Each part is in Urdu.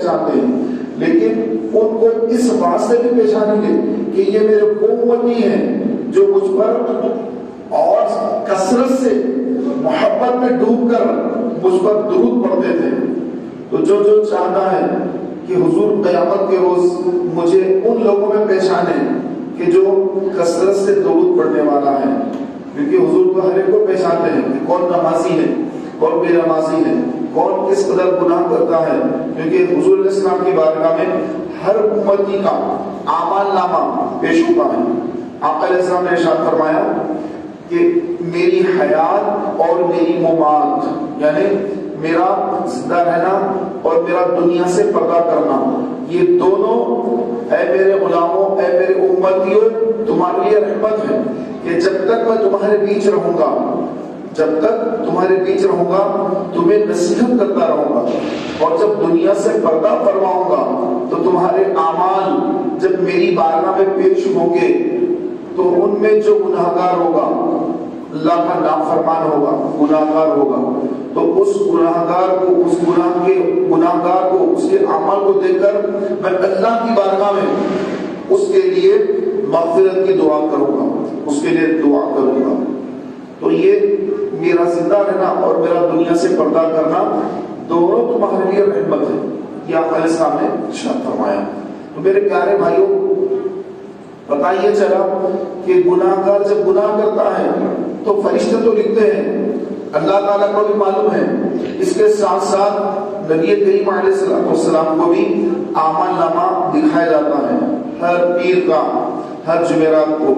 چاہتے ہیں، لیکن ان کو اس واسطے بھی پہچانیں گے کہ یہ میرے امتی ہیں جو مجھ پر اور کثرت سے محبت میں ڈوب کر مجھ پر درود پڑھتے تھے۔ تو جو چاہتا ہے کہ حضور قیامت کے روز مجھے ان لوگوں میں پہچانے کہ جو کثرت سے درود پڑھنے والا ہے، کیونکہ حضور کو ہر ایک کو پہچانتے ہیں کہ کون نمازی ہے، کون بے نمازی ہے، کون کس قدر گناہ کرتا ہے، کیونکہ حضور علیہ السلام کی بارگاہ میں ہر امتی کا اعمال نامہ پیش ہوتا ہے۔ آقا علیہ السلام نے ارشاد فرمایا کہ میری حیات اور میری ممات، یعنی میرا زندہ رہنا اور میرا دنیا سے پردہ کرنا، یہ دونوں اے میرے غلاموں، اے میرے امتیوں، تمہارے لیے رحمت ہے کہ جب تک میں تمہارے بیچ رہوں گا، جب تک تمہارے بیچ رہوں گا تمہیں نصیحت کرتا رہوں گا، اور جب دنیا سے پردہ فرماؤں گا تو تمہارے اعمال جب میری بارگاہ میں پیش ہوں گے تو ان میں جو گناہگار ہوگا، اللہ کا نافرمان ہوگا، گناہگار ہوگا، تو اس گناہگار کو، اس گناہگار کو، اس کے اعمال کو دیکھ کر میں اللہ کی بارگاہ میں اس کے لیے مغفرت کی دعا کروں گا، اس کے لیے دعا کروں گا۔ تو یہ میرا زندہ رہنا اور میرا دنیا سے پردہ کرنا دونوں تمہارے لیے رحمت ہے، یہ آقا علیہ السلام نے ارشاد فرمایا۔ تو میرے پیارے بھائیوں، پتہ یہ چلا کہ گناہگار جب گناہ کرتا ہے تو فرشتے تو لکھتے ہیں، اللہ تعالیٰ کو بھی معلوم ہے، اس کے ساتھ ساتھ نبی کریم علیہ السلام کو بھی اعمال نامہ دکھایا جاتا ہے۔ ہر پیر کا ہر جمعرات کو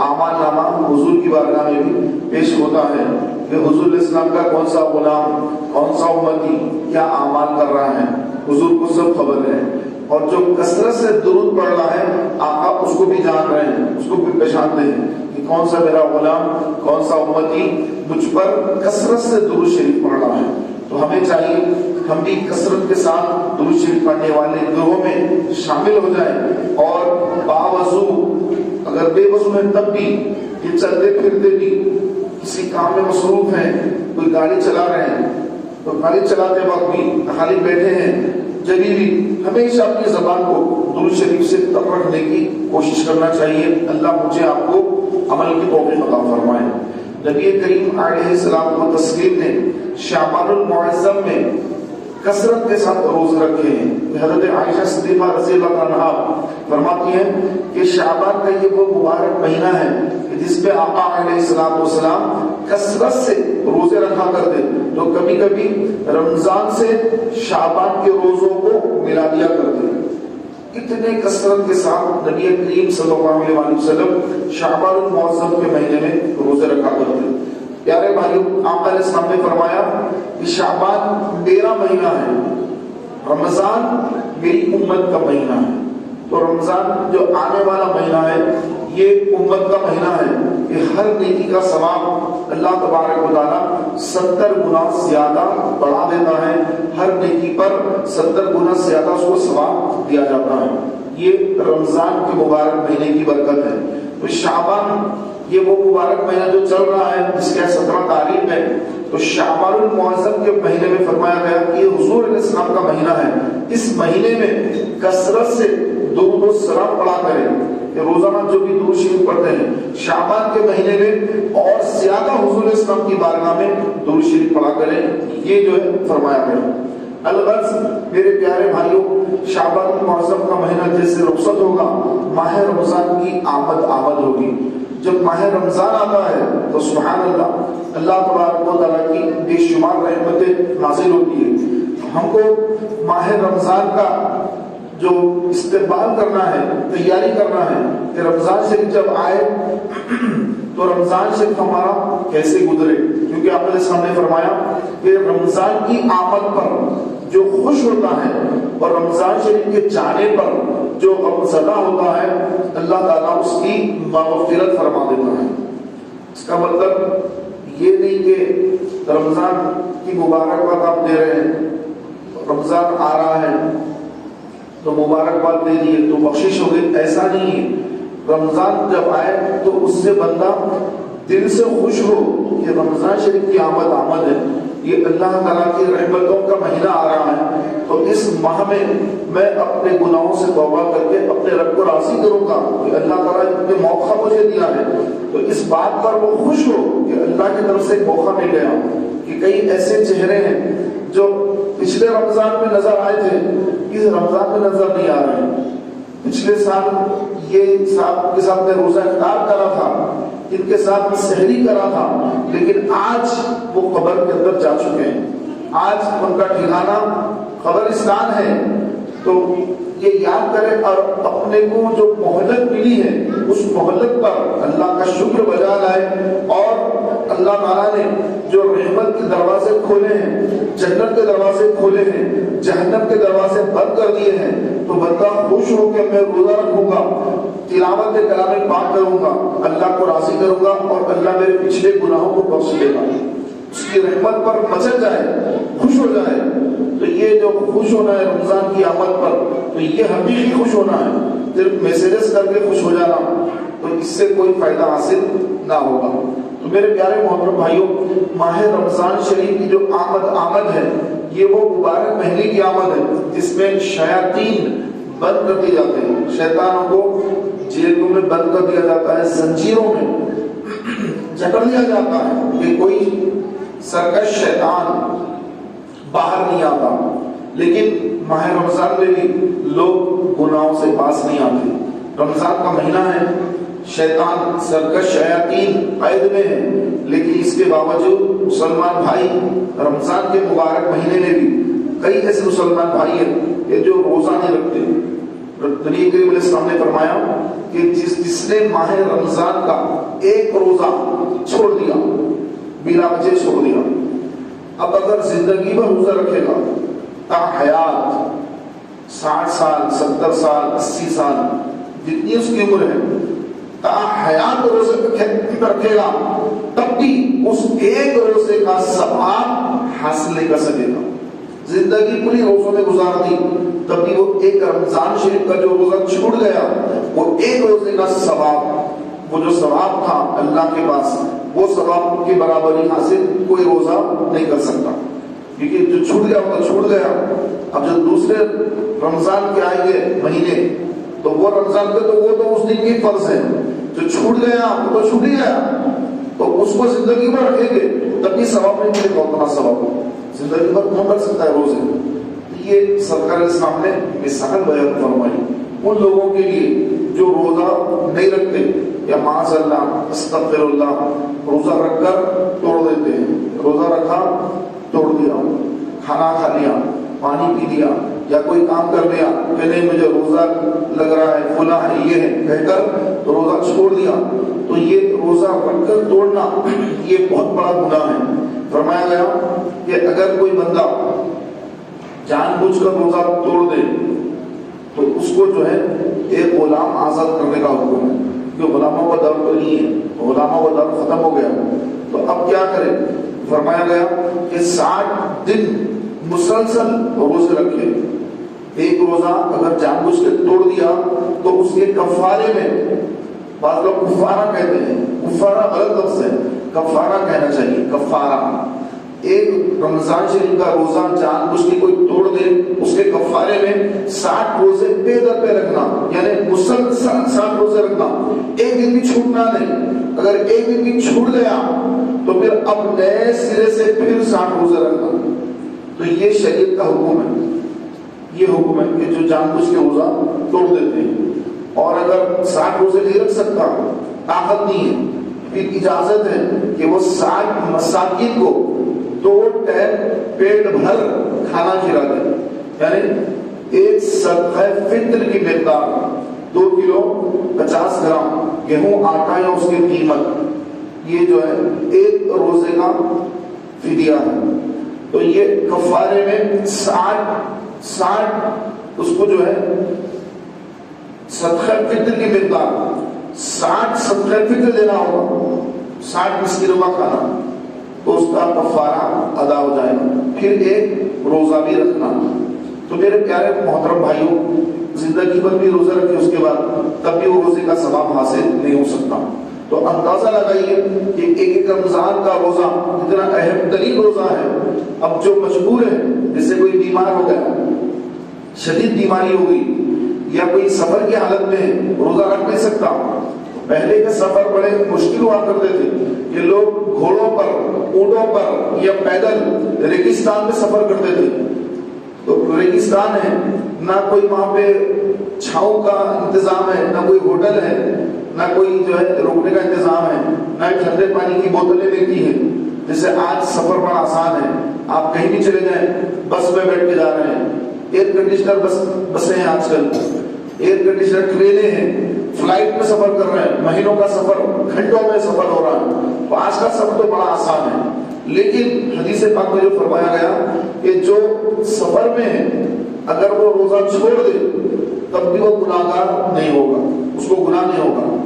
اعمال نامہ حضور کی بارگاہ میں بھی پیش ہوتا ہے کہ حضور علیہ السلام کا کون سا غلام، کون سا امتی کیا اعمال کر رہا ہے، حضور کو سب خبر ہے، اور جو کثرت سے درود پڑھ رہا ہے آقا اس کو بھی جان رہے ہیں، اس کو بھی پہچانتے ہیں کہ کون سا میرا غلام، کون سا امتی مجھ پر کثرت سے درود شریف پڑھ رہا ہے۔ تو ہمیں چاہیے ہم بھی کثرت کے ساتھ درود شریف پڑھنے والے گروہوں میں شامل ہو جائیں، اور باوضو اگر بے وضو ہیں تب بھی، یہ چلتے پھرتے بھی کسی کام میں مصروف ہیں، کوئی گاڑی چلا رہے ہیں تو گاڑی چلاتے وقت بھی، خالی بیٹھے ہیں جبھی بھی ہمیشہ اپنی زبان کو درود شریف سے تر رکھنے کی کوشش کرنا چاہیے۔ اللہ مجھے آپ کو عمل کی توفیق عطا فرمائے۔ نبی کریم علیہ السلام و تسلیم نے شعبان المعظم میں کثرت کے ساتھ روزے رکھے ہیں۔ حضرت عائشہ صدیقہ رضی اللہ عنہا فرماتی ہیں کہ شعبان کا یہ وہ مبارک مہینہ ہے کہ جس پہ آقا علیہ السلام کثرت سے روزے رکھا کرتے، تو کبھی کبھی رمضان سے شعبان کے روزوں کو ملا دیا کرتے۔ اتنے کثرت کے ساتھ نبی کریم صلی اللہ علیہ وسلم شعبان المعظم کے مہینے میں روزے رکھا کرتے۔ پیارے بھائیوں، آقا علیہ السلام نے فرمایا کہ شعبان میرا مہینہ ہے، رمضان میری امت کا مہینہ ہے۔ تو رمضان جو آنے والا مہینہ ہے یہ امت کا مہینہ ہے کہ ہر نیکی کا ثواب اللہ تبارک و تعالیٰ 70 گنا زیادہ بڑھا دیتا ہے، ہر نیکی پر 70 گنا زیادہ اس کو ثواب دیا جاتا ہے۔ یہ رمضان کے مبارک مہینے کی برکت ہے۔ تو شعبان یہ وہ مبارک مہینہ جو چل رہا ہے جس کے 17 تاریخ ہے، تو شعبان المعظم کے مہینے میں فرمایا گیا کہ یہ حضور علیہ السلام کا مہینہ ہے، اس مہینے میں کثرت سے درود و سلام پڑھا کریں کہ روزانہ جو بھی درود شریف پڑھتے ہیں شعبان کے مہینے میں اور زیادہ حضور علیہ السلام کی بارگاہ میں درود شریف پڑھا کریں، یہ جو ہے فرمایا گیا۔ الغرض میرے پیارے بھائیوں، شعبان المعظم کا مہینہ جیسے رخصت ہوگا، ماہ رمضان کی آمد ہوگی۔ جب ماہ رمضان آتا ہے تو سبحان اللہ، اللہ تبارک و تعالیٰ کی بے شمار رحمتیں نازل ہوتی ہے۔ ہم کو ماہ رمضان کا جو استقبال کرنا ہے، تیاری کرنا ہے کہ رمضان شریف جب آئے تو رمضان شریف ہمارا کیسے گزرے، کیونکہ آپ علیہ السلام نے فرمایا کہ رمضان کی آمد پر جو خوش ہوتا ہے اور رمضان شریف کے جانے پر جو غمزدہ ہوتا ہے، اللہ تعالیٰ اس کی مغفرت فرما دیتا ہے۔ اس کا مطلب یہ نہیں کہ رمضان کی مبارکباد آپ دے رہے ہیں، رمضان آ رہا ہے تو مبارکباد دے دیے تو بخشش ہو گئی، ایسا نہیں ہے۔ رمضان جب آئے تو اس سے بندہ دل سے خوش ہو کہ رمضان شریف کی آمد ہے، یہ اللہ تعالیٰ کی رحمتوں کا مہینہ آ رہا ہے، تو اس ماہ میں اپنے گناہوں سے توبہ کر کے اپنے رب کو راضی کروں گا کہ اللہ تعالیٰ نے موقع مجھے دیا ہے، تو اس بات پر وہ خوش ہو کہ اللہ کی طرف سے ایک موقع مل گیا کہ کئی ایسے چہرے ہیں جو پچھلے رمضان میں نظر آئے تھے، اس رمضان میں نظر نہیں آ رہے ہیں۔ پچھلے سال یہ صاحب کے ساتھ میں روزہ افطار کرا تھا، ان کے ساتھ میں سحری کرا تھا، لیکن آج وہ قبر کے اندر جا چکے ہیں، آج ان کا ٹھکانہ قبرستان ہے۔ تو یہ یاد کرے اور اپنے کو جو مہلت ملی ہے اس مہلت پر اللہ کا شکر بجا لائے، اور اللہ تعالیٰ نے جو رحمت کے دروازے کھولے ہیں، جنت کے دروازے کھولے ہیں، جہنم کے دروازے بند کر دیے ہیں، تو بندہ خوش ہو کہ میں روزہ رکھوں گا، تلاوت کلام پاک کروں گا، اللہ کو راضی کروں گا، اور اللہ میرے پچھلے گناہوں کو بخش دے گا، اس کی رحمت پر مچل جائے، خوش ہو جائے۔ تو یہ جو خوش ہونا ہے رمضان کی آمد پر، تو یہ حقیقی خوش ہونا ہے، صرف میسیجز کر کے خوش ہو جانا تو اس سے کوئی فائدہ حاصل نہ ہوگا۔ تو میرے پیارے محترم بھائیوں، ماہ رمضان شریف کی جو آمد ہے، یہ وہ مبارک مہینے کی آمد ہے جس میں شیاطین بند کر دیے جاتے ہیں، شیطانوں کو جیلوں میں بند کر دیا جاتا ہے، زنجیروں میں جکڑ دیا جاتا ہے کہ کوئی سرکش شیطان باہر نہیں آتا۔ لیکن ماہ رمضان میں بھی لوگ گناہوں سے باز نہیں آتے۔ رمضان کا مہینہ ہے، شیطان سرکش شیاطین قید میں ہے، لیکن اس کے باوجود مسلمان بھائی رمضان کے مبارک مہینے میں بھی کئی ایسے مسلمان بھائی ہیں کہ جو روزہ نہیں رکھتے۔ نبی کریم علیہ السلام نے فرمایا کہ جس نے ماہ رمضان کا ایک روزہ چھوڑ دیا، بلا وجہ چھوڑ دیا، اب اگر زندگی میں روزہ رکھے گا تا حیات 60 سال 70 سال 80 سال جتنی اس کی عمر ہے، تا حیات روزے رکھے گا، تب بھی اس ایک روزے کا ثواب حاصل نہیں کر سکے گا۔ زندگی پوری روزوں میں گزار دی، تب بھی وہ ایک رمضان شریف کا جو روزہ چھوٹ گیا، وہ ایک روزے کا ثواب، وہ جو ثواب تھا اللہ کے پاس، وہ ثواب کی برابری حاصل کوئی روزہ نہیں کر سکتا، کیونکہ جو چھوٹ گیا وہ تو چھوٹ گیا۔ اب جو دوسرے رمضان کے آئیں گے مہینے، تو وہ رمضان کے تو وہ تو اس دن کی فرض ہے، جو چھوٹ گیا وہ تو چھوٹ ہی گیا، تو اس کو زندگی میں رکھیں گے تب بھی ثواب نہیں ملے گا، اتنا ثواب ہو زندگی میں کون کر سکتا ہے روزے۔ یہ سرکار اسلام نے مثال بیان فرمائی ان لوگوں کے لیے جو روزہ نہیں رکھتے، یا معاذ اللہ استغفر اللہ، روزہ رکھ کر توڑ دیتے ہیں، روزہ رکھا توڑ دیا، کھانا کھا لیا، پانی پی لیا، یا کوئی کام کر لیا کہ نہیں مجھے روزہ لگ رہا ہے، فلاں ہے، یہ ہے کہہ کر تو روزہ چھوڑ دیا، تو یہ روزہ رکھ کر توڑنا یہ بہت بڑا گناہ ہے۔ فرمایا گیا کہ اگر کوئی بندہ جان بوجھ کر روزہ توڑ دے تو اس کو جو ہے ایک غلام آزاد کرنے کا حکم ہے، کیونکہ غلاموں کا دور تو نہیں ہے، غلاموں کا دور ختم ہو گیا، تو اب کیا کرے؟ فرمایا گیا کہ 60 دن مسلسل روزے رکھے، ایک روزہ اگر جان بوجھ کے توڑ دیا تو اس کے کفارے میں، بعض لوگ کفارہ کہتے ہیں، کفارہ غلط لفظ ہے، کفارہ کہنا چاہیے، کفارہ۔ ایک رمضان شریف کا روزہ جان بوجھ کے کوئی توڑ دے، اس کے کفارے میں 60 روزے پے در پہ رکھنا، یعنی مسلسل 60 روزے رکھنا، ایک دن بھی چھوٹنا نہیں۔ اگر ایک دن بھی چھوٹ گیا تو پھر اب نئے سرے سے پھر 60 روزے رکھنا۔ تو یہ شریعت کا حکم ہے، یہ حکم ہے کہ جو جان بوجھ کے روزہ توڑ دیتے ہیں، اور اگر 60 روزے نہیں رکھ سکتا، طاقت نہیں ہے، پھر اجازت ہے کہ وہ 60 مساکین کو 2 ٹائم پیٹ بھر کھانا کھلا دے، یعنی ایک صدقہ فطر کی مقدار 2 کلو 50 گرام گیہوں آٹا یا اس کی قیمت، یہ جو ہے ایک روزے کا فدیہ ہے۔ تو یہ کفارے میں 60 اس کو جو ہے صدقہ فطر کی مقدار 60 صدقہ فطر دینا ہوگا، 60 مسکینوں کا کھانا، تو اس کا کفارہ ادا ہو جائے گا، پھر ایک روزہ بھی رکھنا۔ تو میرے پیارے محترم بھائیوں، زندگی پر بھی روزہ رکھے اس کے بعد تب بھی وہ روزے کا ثواب حاصل نہیں ہو سکتا۔ تو اندازہ لگائیے کہ ایک رمضان کا روزہ اتنا اہم ترین روزہ ہے. اب جو مجبور ہے، جس سے کوئی بیمار ہو گیا، شدید بیماری ہو گئی، یا کوئی سفر کی حالت میں روزہ رکھ نہیں سکتا. پہلے کے سفر بڑے مشکل ہوا کرتے تھے کہ لوگ گھوڑوں پر، اونٹوں پر یا پیدل ریگستان میں سفر کرتے تھے. تو ریگستان ہے، نہ کوئی وہاں پہ چھاؤں کا انتظام ہے، نہ کوئی ہوٹل ہے، نہ کوئی جو ہے روکنے کا انتظام ہے، نہ ٹھنڈے پانی کی بوتلیں ملتی ہیں. جیسے آج سفر بڑا آسان ہے، آپ کہیں بھی چلے جائیں، بس میں بیٹھ کے جا رہے ہیں، ایئر کنڈیشنر بسیں ہیں، آج کل ایئر کنڈیشنر ٹرینیں ہیں، فلائٹ میں سفر کر رہے ہیں، مہینوں کا سفر، گھنٹوں میں سفر ہو رہا ہے. تو آج کا سفر تو بڑا آسان ہے. لیکن حدیث پاک میں جو فرمایا گیا کہ جو سفر میں ہے اگر وہ روزہ چھوڑ دے تب بھی وہ گناہگار نہیں ہوگا، اس کو گناہ نہیں ہوگا.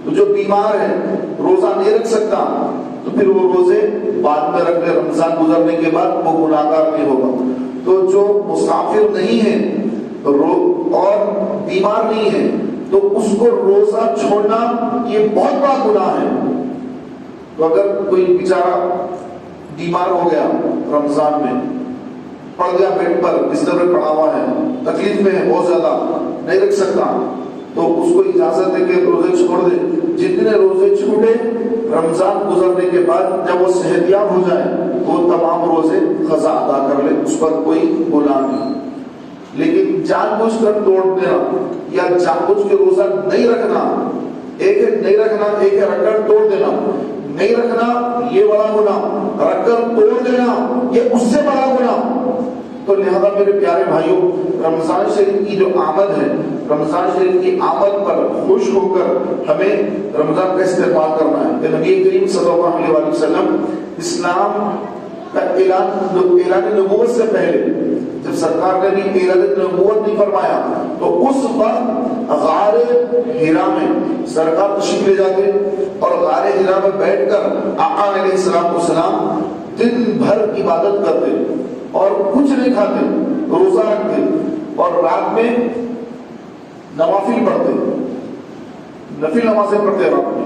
تو جو بیمار ہے، روزہ نہیں رکھ سکتا، تو پھر وہ روزے بعد میں رکھ لے، رمضان گزرنے کے بعد وہ گناہگار نہیں ہوگا. تو جو مسافر نہیں ہے اور بیمار نہیں ہے تو اس کو روزہ چھوڑنا یہ بہت بڑا گناہ ہے. تو اگر کوئی بیچارہ بیمار ہو گیا رمضان میں، پڑ گیا بیڈ پر، بستر میں پڑا ہوا ہے، تکلیف میں ہے بہت زیادہ، نہیں رکھ سکتا، تو اس کو اجازت ہے کہ روزے چھوڑ دے. جتنے روزے چھوٹے رمضان گزرنے کے بعد جب وہ صحت یاب ہو جائے تو وہ تمام روزے قضا ادا کر لے، اس پر کوئی گناہ نہیں. لیکن جان بوجھ کر توڑ دینا یا جان بوجھ کے روزہ نہیں رکھنا، ایک ہے نہیں رکھنا، ایک ہے رکھ کر توڑ دینا. نہیں رکھنا یہ بڑا گناہ، رکھ کر توڑ دینا یہ اس سے بڑا گناہ. تو لہذا میرے پیارے بھائیوں، رمضان شریف کی جو آمد ہے، رمضان شریف کی آمد پر خوش ہو کر ہمیں رمضان کا استعمال کرنا ہے. کہ نبی کریم صلی اللہ علیہ وسلم اسلام کا اعلان نبوت سے پہلے جب سرکار نے بھی اعلان نبوت نہیں فرمایا تو اس وقت غار حرا میں سرکار تشریف لے جاتے اور غار حرا میں بیٹھ کر آقا علیہ السلام دن بھر عبادت کرتے اور کچھ نہیں کھاتے، روزہ رکھتے اور رات میں نوافل پڑھتے، نفل نمازیں پڑھتے رات میں.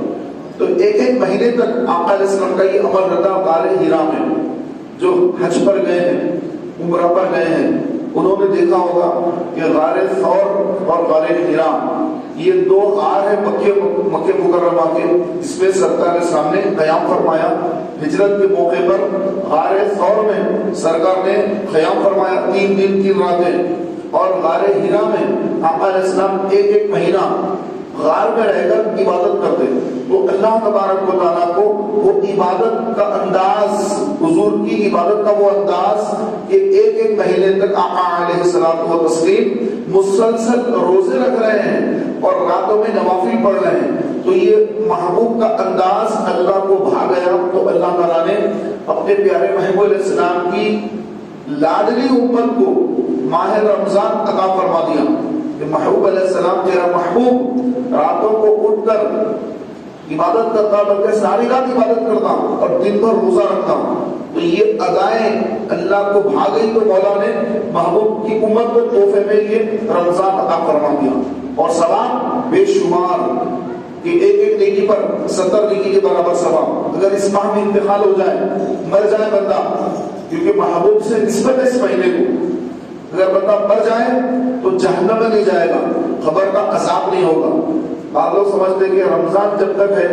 تو ایک مہینے تک آقا علیہ السلام کا یہ عمل رہتا. غار حرا میں جو حج پر گئے ہیں، عمرہ پر گئے ہیں، انہوں نے دیکھا ہوگا کہ غار ثور اور غار حرا یہ دو غار ہیں مکہ مکرمہ کے، اس میں سرکار کے سامنے قیام فرمایا. ہجرت کے موقع پر غار ثور میں سرکار نے قیام فرمایا 3 دن 3 راتیں، اور غار حرا میں آقا علیہ السلام ایک مہینہ غار میں رہ کر عبادت کرتے. تو اللہ تبارک و تعالیٰ کو وہ عبادت کا انداز، حضور کی عبادت کا وہ انداز کہ ایک مہینے تک آقا علیہ السلام و تسلیم مسلسل روزے رکھ رہے ہیں اور راتوں میں نوافل پڑھ رہے ہیں. تو یہ محبوب کا انداز اللہ کو بھا گیا. تو اللہ تعالیٰ نے اپنے پیارے محبوب علیہ السلام کی لاڈلی امت کو ماہ رمضان عطا فرما دیا کہ محبوب علیہ السلام تیرا محبوب راتوں کو اٹھ کر عبادت کرتا، بلکہ ساری رات عبادت کرتا اور دن بھر روزہ رکھتا. تو یہ ادائیں اللہ کو بھا گئی تو مولا نے محبوب کی امت کو تحفے میں یہ رمضان عطا فرما دیا. اور ثواب بے شمار کہ ایک نیکی پر 70 نیکی کے برابر ثواب. اگر اس ماہ میں انتقال ہو جائے، مر جائے بندہ، کیونکہ محبوب سے نسبت ہے اس مہینے کو، اگر بندہ مر جائے تو جہنم میں نہیں جائے گا، خبر کا عذاب نہیں ہوگا. بعض لوگ سمجھتے ہیں کہ رمضان جب تک ہے،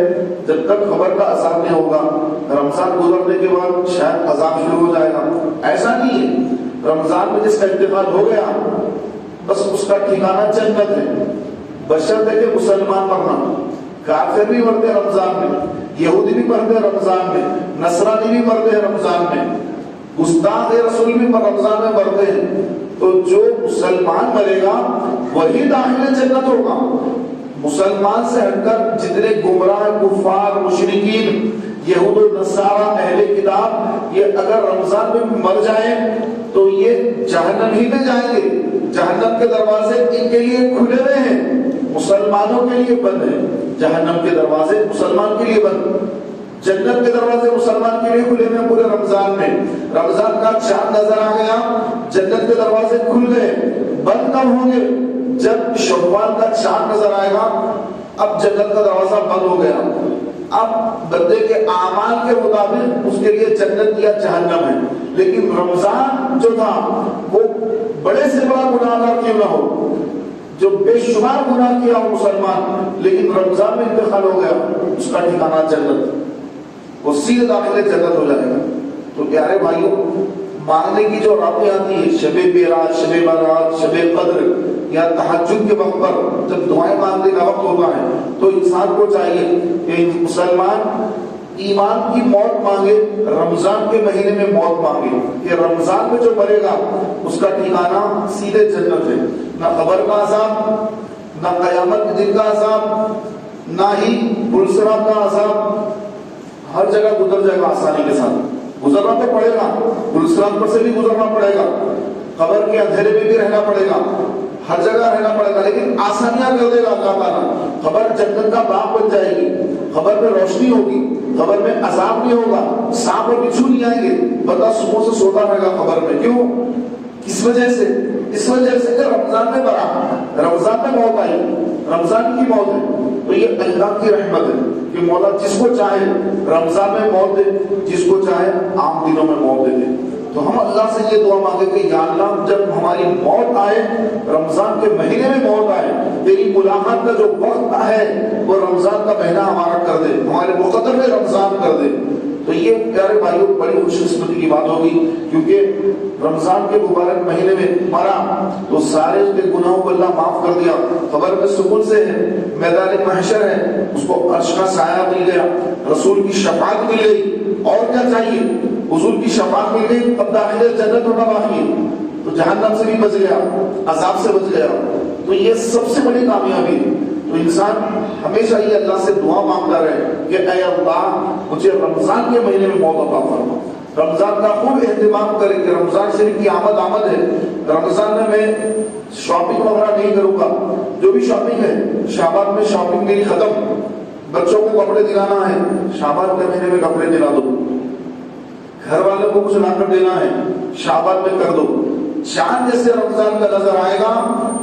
جب تک خبر کا عذاب نہیں ہوگا، رمضان گزرنے کے بعد شاید عذاب شروع ہو جائے گا. ایسا نہیں ہے. رمضان میں جس کا انتقال ہو گیا بس اس کا ٹھکانہ جنت ہے، بشرط ہے کہ مسلمان مرنا. کافر بھی مرتے رمضان میں، یہودی بھی مرتے رمضان میں، نصرانی بھی مرتے ہیں رمضان میں، گستاخ رسول بھی رمضان میں مرتے ہیں. تو جو مسلمان مرے گا وہی داخل جنت ہوگا. مسلمان سے ہٹ کر جتنے گمراہ کفار مشرکین یہود و نصارہ اہل کتاب یہ اگر رمضان میں مر جائیں تو یہ جہنم ہی میں جائیں گے. جہنم کے دروازے ان کے لیے کھلے ہوئے ہیں، مسلمانوں کے لیے بند ہیں. جہنم کے دروازے مسلمان کے لیے بند، جنت کے دروازے مسلمان کے لیے کھلے ہوئے ہیں. پورے رمضان میں رمضان کا چاند نظر آ گیا، جنت کے دروازے کھل گئے. بند کب ہوں گے؟ جب شوال کا چاند نظر آئے گا. اب جنت کا دروازہ بند ہو گیا. اب بندے کے اعمال کے مطابق اس کے لیے جنت یا جہنم ہے. لیکن رمضان جو تھا وہ بڑے سے بڑا گناہگار کیوں نہ ہو، جو بے شمار گناہ کیا ہو مسلمان، لیکن رمضان میں انتقال ہو گیا، اس کا ٹھکانہ جنت، وہ سیدھے داخل جنت ہو جائے گا. تو پیارے بھائیوں، مانگنے کی جو راتیں آتی ہیں، شب معراج، شب برات، شب قدر یا تہجد کے وقت پر جب دعائیں مانگنے کا وقت ہوتا ہے تو انسان کو چاہیے کہ مسلمان ایمان کی موت مانگے، رمضان کے مہینے میں موت مانگے کہ رمضان میں جو مرے گا اس کا ٹھکانہ سیدھے جنت ہے. نہ قبر کا عذاب، نہ قیامت کے دن کا عذاب، نہ ہی پلسرات کا عذاب، ہر جگہ گزر جائے گا آسانی کے ساتھ. گزرنا تو پڑے گا، پلسرات پر سے بھی گزرنا پڑے گا، قبر کے اندھیرے میں بھی رہنا پڑے گا، ہر جگہ رہنا پڑے گا، لیکن آسانیاں کر دے گا اللہ تعالیٰ. خبر جنت کا باغ بن جائے گی، خبر میں روشنی ہوگی، خبر میں عذاب نہیں ہوگا، سانپ اور بچھو نہیں آئیں گے. بندہ صبح سے سوتا رہے گا خبر میں. کیوں؟ اس وجہ سے کہ رمضان میں برا، رمضان میں موت آئی، رمضان کی موت ہے. تو یہ اللہ کی رحمت ہے کہ مولا جس کو چاہے رمضان میں موت دے، جس کو چاہے عام دنوں میں موت دے دے. تو ہم اللہ سے یہ دعا مانگے کہ یا اللہ جب ہماری موت آئے، رمضان کے مہینے میں موت آئے، تیری ملاقات کا جو وقت ہے وہ رمضان کا مہینہ ہمارا کر دے، ہمارے مقدر میں رمضان کر دے. تو یہ پیارے بھائیوں بڑی خوش قسمتی کی بات ہوگی، کیونکہ رمضان کے مبارک مہینے میں مرا تو سارے اس کے گناہوں کو اللہ معاف کر دیا، قبر میں سکون سے ہے، میدان محشر ہے، اس کو عرش کا سایہ مل گیا، رسول کی شفاعت مل گئی. اور کیا چاہیے؟ حضور کی شفاعت مل گئی، اب داخل جنت ہونا باقی ہے، تو جہنم سے بھی بچ گیا، عذاب سے بچ گیا. تو یہ سب سے بڑی کامیابی ہے. تو انسان ہمیشہ یہ اللہ سے دعا مانگتا رہے کہ اے اللہ مجھے رمضان کے مہینے میں موت عطا فرما. رمضان کا خوب اہتمام کرے کہ رمضان شریف کی آمد ہے. رمضان میں شاپنگ وغیرہ نہیں کروں گا، جو بھی شاپنگ ہے شعبان میں شاپنگ میری ختم. بچوں کو کپڑے دلانا ہے، شعبان کے مہینے میں کپڑے دلا دو. گھر والوں کو کچھ لا کر دینا ہے، شعبان میں کر دو. چاند جیسے رمضان کا نظر آئے گا،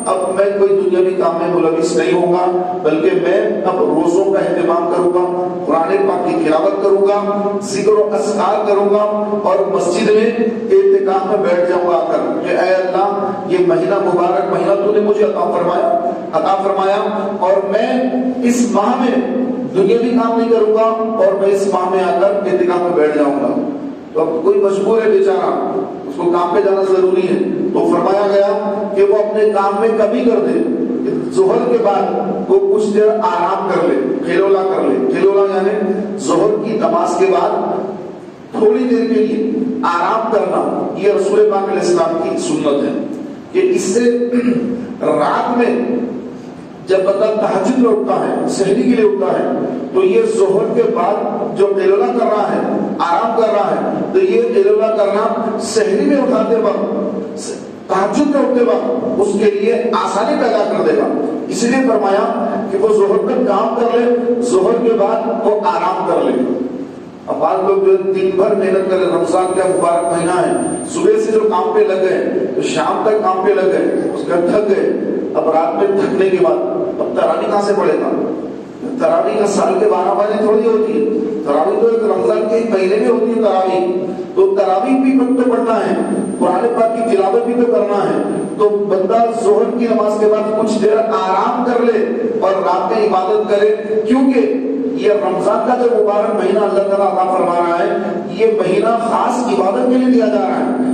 اب میں کوئی دنیاوی کام میں ملوث نہیں ہوں گا، بلکہ میں اب روزوں کا اہتمام کروں گا، قرآن پاک کی تلاوت کروں گا، ذکر و اذکار کروں گا، اور مسجد میں اعتکاف میں بیٹھ جاؤں گا کر کہ اے اللہ یہ مہینہ مبارک مہینہ تو نے مجھے عطا فرمایا، اور میں اس ماہ میں دنیاوی کام نہیں کروں گا، اور میں اس ماہ میں آ کر اعتکاف میں بیٹھ جاؤں گا. تو اب کوئی مجبور ہے بیچارہ، اس کو کام پہ جانا ضروری ہے، تو فرمایا گیا کہ وہ اپنے کام میں کمی کر دے، ظہر کے بعد وہ کچھ دیر آرام کر لے، کھیلولا کر لے. کھیلولا یعنی ظہر کی نماز کے بعد تھوڑی دیر کے لیے آرام کرنا. یہ رسول پاک علیہ السلام کی سنت ہے کہ اس سے رات میں جب بندہ تہجد میں اٹھتا ہے، سحری کے لیے اٹھتا ہے، تو یہ ظہر کے بعد جو قیلولہ کر رہا ہے، آرام کر رہا ہے، تو یہ قیلولہ کرنا سحری میں اٹھاتے وقت، تہجد میں اٹھتے وقت اس کے لیے آسانی پیدا کر دے گا. اس لیے فرمایا کہ وہ ظہر تک کام کر لے، ظہر کے بعد وہ آرام کر لے. اب بعض لوگ جو دن بھر محنت کرے، رمضان کا مبارک مہینہ ہے، صبح سے جو کام پہ لگ گئے تو شام تک کام پہ لگ گئے، اس کا تھک گئے. اب رات میں تھکنے کے بعد اب تراویح کہاں سے پڑھے گا؟ تراویح کا سال کے 12 مہینے تھوڑی ہوتی ہے، تراویح تو ایک رمضان کے مہینے میں ہوتی ہے تراویح. تو تراویح بھی تو پڑھنا ہے، قرآن پاک کی تلاوت بھی تو کرنا ہے. تو بندہ ظہر کی نماز کے بعد کچھ دیر آرام کر لے اور رات میں عبادت کرے، کیونکہ یہ رمضان کا جو مبارک مہینہ اللہ تعالیٰ عطا فرما رہا ہے، یہ مہینہ خاص عبادت کے لیے دیا جا رہا ہے.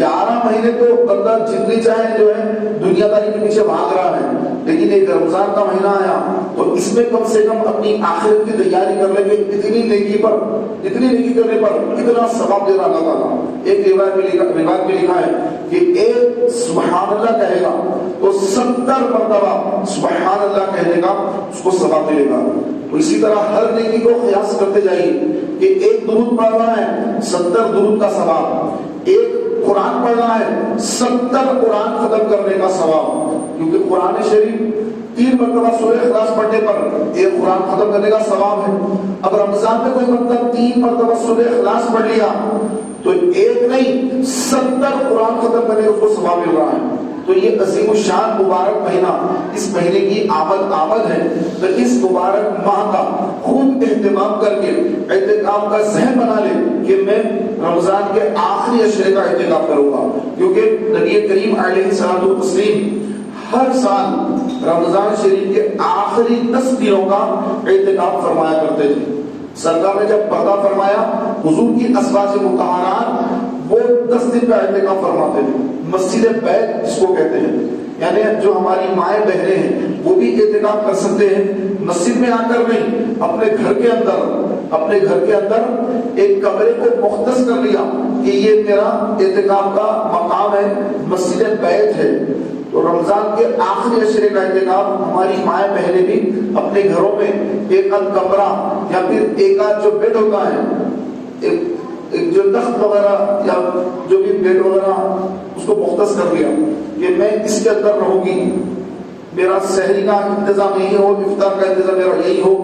11 مہینے تو بندہ جتنی چاہے جو ہے دنیا داری کے پیچھے بھاگ رہا ہے، لیکن ایک رمضان کا مہینہ آیا تو اس میں کم سے کم اپنی آخرت کی تیاری کر لیں گے. اتنی نیکی کرنے پر اتنا ثواب دے رہا اللہ تعالیٰ. ایک روایت میں لکھا ہے کہ ایک سبحان اللہ کہے گا تو 70 مرتبہ سبحان اللہ کہنے کا اس کو ثواب ملے گا. تو اسی طرح ہر نیکی کو قیاس کرتے جائیے کہ ایک درود پڑھنا ہے 70 درود کا ثواب، ایک قرآن پڑھنا ہے 70 قرآن ختم کرنے کا ثواب. کیونکہ قرآن شریف 3 مرتبہ سورہ اخلاص پڑھنے پر ایک قرآن ختم کرنے کا ثواب ہے. اب رمضان میں کوئی مطلب 3 مرتبہ سورہ اخلاص پڑھ لیا تو ایک نہیں 70 قرآن ختم کرنے کا اس کو ثواب مل رہا ہے. تو تو یہ عظیم الشان مبارک مہینہ، اس مہینے کی آمد ہے، تو اس مبارک ماہ کا خوب اہتمام کر کے اعتکاف کا ذہن بنا لے کہ میں رمضان کے آخری عشرے کا اعتکاف کروں گا، کیونکہ نبی کریم علیہ الصلوۃ والتسلیم ہر سال رمضان شریف کے آخری 10 دنوں کا اعتکاف فرمایا کرتے تھے۔ سرکار نے جب پردہ فرمایا، حضور کی ازواج مطہرات وہ 10 دن کا اعتکاف فرماتے تھے۔ مسجد بیت جس کو کہتے ہیں، یعنی جو ہماری مائیں بہنیں ہیں وہ بھی اعتکاف کر سکتے ہیں، مسجد میں آ کر نہیں، اپنے گھر کے اندر ایک کمرے کو مختص کر لیا کہ یہ میرا اعتکاف کا مقام ہے، مسجد بیت ہے۔ تو رمضان کے آخری عشرے کا اعتکاف ہماری مائیں بہنیں بھی اپنے گھروں میں ایک آدھ کمرہ یا پھر ایک آدھ جو بیڈ ہوتا ہے، ایک جو تخت وغیرہ یا جو بھی بیڈ وغیرہ، اس کو مختص کر لیا کہ میں اس کے اندر رہوں گی، میرا سحری کا انتظام یہی ہو، افطار کا انتظام میرا یہی ہو،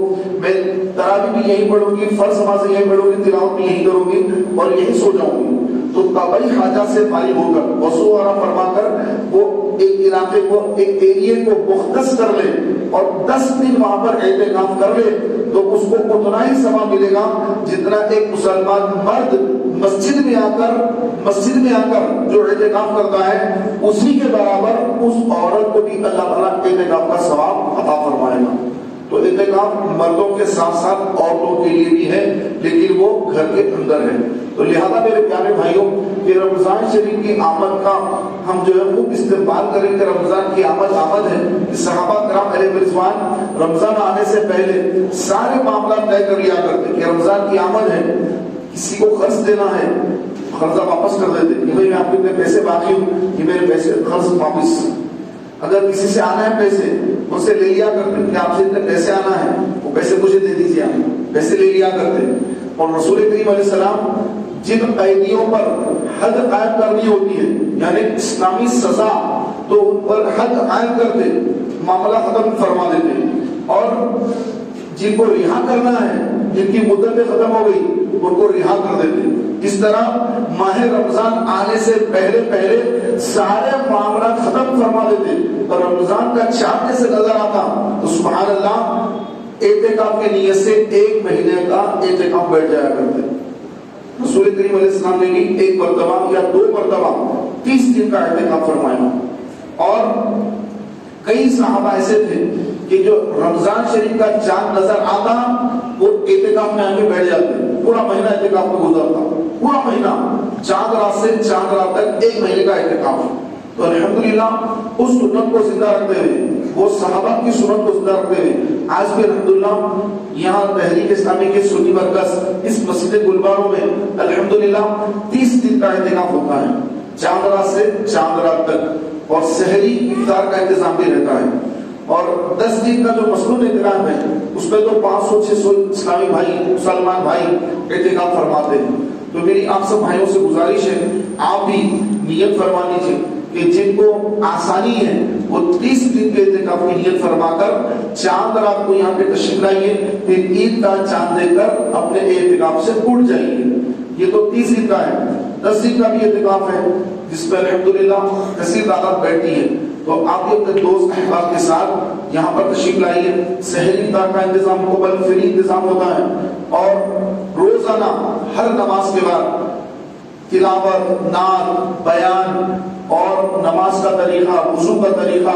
میں تراویح بھی یہی پڑھوں گی، فرض نماز یہی پڑھوں گی، تلاوت بھی یہی کروں گی اور یہی سو جاؤں گی۔ تو طبعی حاجات سے فارغ ہو کر وضو وغیرہ فرما کر وہ ایک علاقے کو، ایک ایریے کو مختص کر لے اور 10 دن وہاں پر اعتکاف کر لے تو اس کو اتنا ہی ثواب ملے گا جتنا ایک مسلمان مرد مسجد میں آ کر جو اعتکاف کرتا ہے اسی کے برابر اس عورت کو بھی اللہ تعالیٰ اعتکاف کا ثواب عطا فرمائے گا۔ تو اعتکاف مردوں کے ساتھ ساتھ عورتوں کے لیے بھی ہے، لیکن وہ گھر کے اندر ہے۔ تو لہذا میرے پیارے بھائیوں، کہ رمضان شریف کی آمد کا ہم جو ہے خوب استقبال کریں کہ رمضان کی آمد ہے۔ صحابہ کرام علیہ رضوان رمضان آنے سے پہلے سارے معاملات طے کر لیا کرتے کہ رمضان کی آمد ہے، کسی کو قرض دینا ہے قرضہ واپس کر دیتے کہ بھائی میں آپ کے پیسے باقی ہوں، یہ میرے پیسے قرض واپس۔ اگر کسی سے آنا ہے پیسے، ان سے لے لیا کرتے کہ آپ سے اتنے پیسے آنا ہے، وہ پیسے مجھے دے دیجیے، آپ پیسے لے لیا کرتے۔ اور رسول کریم علیہ السلام جن قیدیوں پر حد قائم کرنی ہوتی ہے، یعنی اسلامی سزا، تو ان پر حد قائم کرتے، معاملہ ختم فرما دیتے، اور جن کو رہا کرنا ہے، جن کی مدت ختم ہو گئی، ان کو رہا کر دیتے۔ اس طرح ماہ رمضان آنے سے پہلے سارے معاملات ختم فرما دیتے، اور رمضان کا چاند سے نظر آتا تو سبحان اللہ اعتکاف کی نیت سے 1 مہینے کا اعتکاف بیٹھ جایا کرتے۔ رسول کریم علیہ السلام نے بھی 1 مرتبہ یا 2 مرتبہ 30 دن کا اعتکاف فرمایا، اور کئی صحابہ ایسے تھے کہ جو رمضان شریف کا چاند نظر آتا وہ اعتکاف میں آ کے بیٹھ جاتے، پورا مہینہ اعتکاف میں گزرتا، پورا مہینہ، چاند رات سے چاند رات تک 1 مہینے کا اعتکاف۔ تو الحمدللہ اس سنت کو زندہ رکھتے ہوئے، وہ صحابہ کی سنت کو زندہ رکھتے ہوئے آج بھی الحمدللہ یہاں تحریک اسلامی کے سنی مرکز اس مسجد گلباروں میں الحمدللہ 30 دن کا اعتکاف ہوتا ہے، چاند رات سے چاند رات تک، اور سحری افطار کا انتظام بھی رہتا ہے۔ اور 10 دن کا جو مصنون اعتکاف ہے اس میں تو 500-600 اسلامی بھائی، مسلمان بھائی اعتکاف فرماتے ہیں۔ تو میری آپ سب بھائیوں سے گزارش ہے، آپ بھی نیت فرما لیجیے کہ جن کو آسانی ہے وہ 30 دن کے اعتکاف کی نیت فرما کر چاند رات کو یہاں پہ تشریف لائیے، پھر عید کا چاند دے کر اپنے اعتکاف سے اٹھ جائیے۔ یہ تو 30 دن کا ہے، 10 دن کا بھی اعتکاف ہے جس پہ الحمدللہ کثیر تعداد بیٹھتی ہے۔ تو آپ بھی اپنے دوست احباب کے ساتھ یہاں پر تشریف لائیے، سحری افطار کا انتظام مکمل فری انتظام ہوتا ہے، اور روزانہ ہر نماز کے بعد تلاوت، نعت، بیان اور نماز کا طریقہ، وضو کا طریقہ،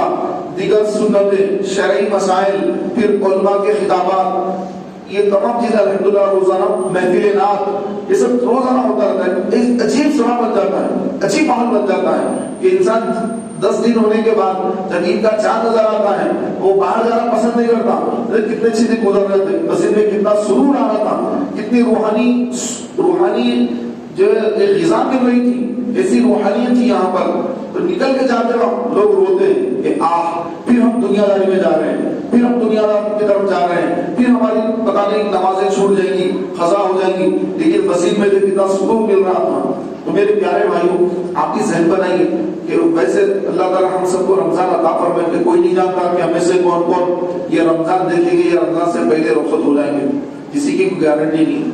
دیگر سنتیں، شرعی مسائل، پھر علماء کے خطابات، یہ تمام چیزیں الحمدللہ روزانہ، محفل نعت، یہ سب روزانہ ہوتا رہتا ہے۔ ایک عجیب سما بن جاتا ہے، عجیب ماحول بن جاتا ہے کہ انسان 10 دن ہونے کے بعد جب عید کا چاند نظر آتا ہے وہ باہر جانا پسند نہیں کرتا، کتنے اچھے دن گزر رہے تھے، مسجد میں کتنا سرور آ رہا تھا، کتنی روحانی جو غذا مل رہی تھی، ایسی روحانیت تھی یہاں پر۔ تو نکل کے جاتے وقت لوگ روتے ہیں کہ پھر ہم دنیا داری میں جا رہے ہیں، پھر ہم دنیا داری کی طرف جا رہے ہیں، پھر ہماری پتہ نہیں نمازیں چھوٹ جائیں گی، قضا ہو جائیں گی، لیکن مسجد میں تو کتنا سکون مل رہا تھا۔ تو میرے پیارے بھائیوں، آپ کی ذہن بنائیے کہ ویسے اللہ تعالیٰ ہم سب کو رمضان عطا فرمائے کہ کوئی نہیں جانتا کہ ہمیں سے کون کون یہ رمضان دیکھیں گے یا رمضان سے پہلے رخصت ہو جائیں گے، کسی کی کوئی گارنٹی نہیں،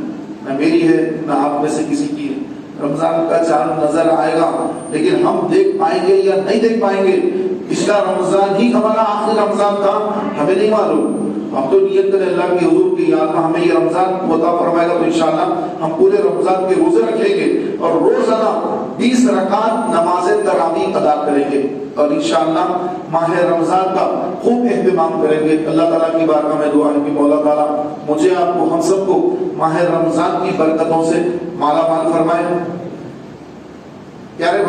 نہ میری ہے نہ آپ میں سے کسی کی ہے۔ رمضان کا چاند نظر آئے گا، لیکن ہم دیکھ پائیں گے یا نہیں دیکھ پائیں گے اس کا رمضان ہی ہمارا آخری رمضان تھا ہمیں نہیں معلوم۔ ہم تو نیت کریں اللہ کی حضور کی یا اللہ ہمیں یہ رمضان عطا فرمائے گا تو انشاءاللہ ہم پورے رمضان کے روزے رکھیں گے اور روزانہ 20 رکعات نماز تراویح ادا کریں گے اور انشاءاللہ ماہ رمضان کا خوب اہتمام کریں گے۔ اللہ تعالیٰ کی بارگاہ میں دعا ہے کہ مولا تعالیٰ مجھے آپ کو ہم سب کو ماہ رمضان کی برکتوں سے مالا مال فرمائے۔ پیارے